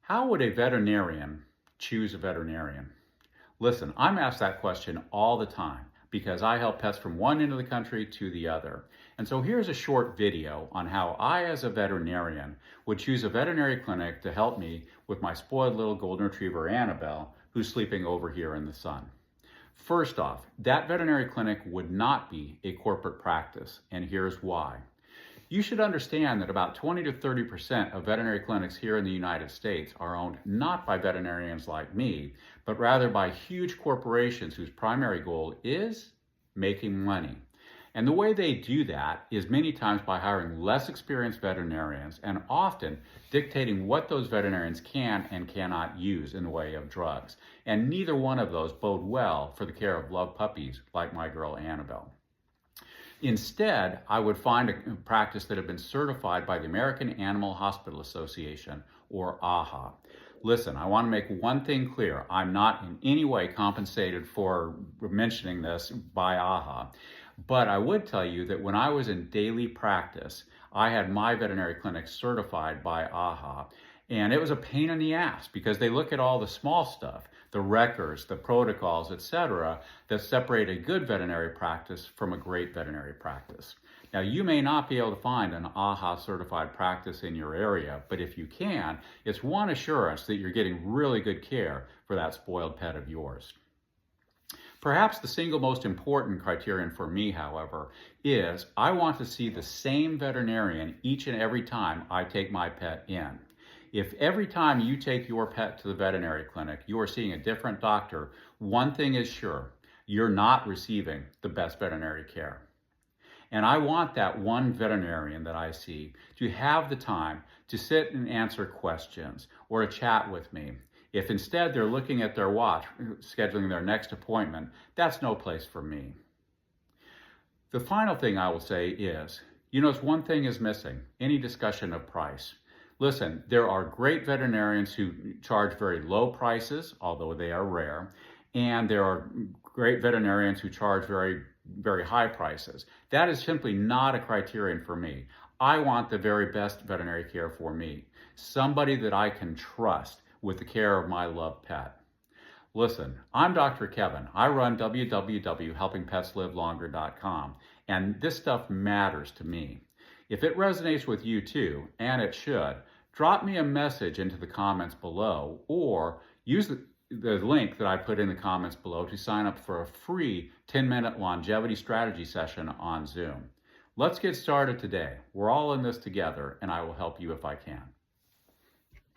How would a veterinarian choose a veterinarian? Listen, I'm asked that question all the time because I help pets from one end of the country to the other. And so here's a short video on how I, as a veterinarian, would choose a veterinary clinic to help me with my spoiled little golden retriever, Annabelle, who's sleeping over here in the sun. First off, that veterinary clinic would not be a corporate practice, and here's why. You should understand that about 20 to 30% of veterinary clinics here in the United States are owned not by veterinarians like me, but rather by huge corporations whose primary goal is making money. And the way they do that is many times by hiring less experienced veterinarians and often dictating what those veterinarians can and cannot use in the way of drugs. And neither one of those bode well for the care of loved puppies like my girl Annabelle. Instead, I would find a practice that had been certified by the American Animal Hospital Association, or AAHA. Listen, I want to make one thing clear. I'm not in any way compensated for mentioning this by AAHA. But I would tell you that when I was in daily practice, I had my veterinary clinic certified by AAHA. And it was a pain in the ass because they look at all the small stuff, the records, the protocols, etc., that separate a good veterinary practice from a great veterinary practice. Now, you may not be able to find an AAHA certified practice in your area, but if you can, it's one assurance that you're getting really good care for that spoiled pet of yours. Perhaps the single most important criterion for me, however, is I want to see the same veterinarian each and every time I take my pet in. If every time you take your pet to the veterinary clinic, you are seeing a different doctor, one thing is sure, you're not receiving the best veterinary care. And I want that one veterinarian that I see to have the time to sit and answer questions or to chat with me. If instead they're looking at their watch, scheduling their next appointment, that's no place for me. The final thing I will say is, you notice one thing is missing, any discussion of price. Listen, there are great veterinarians who charge very low prices, although they are rare, and there are great veterinarians who charge very, very high prices. That is simply not a criterion for me. I want the very best veterinary care for me, somebody that I can trust with the care of my loved pet. Listen, I'm Dr. Kevin. I run www.helpingpetslivelonger.com, and this stuff matters to me. If it resonates with you too, and it should, drop me a message into the comments below or use the link that I put in the comments below to sign up for a free 10-minute longevity strategy session on Zoom. Let's get started today. We're all in this together, and I will help you if I can.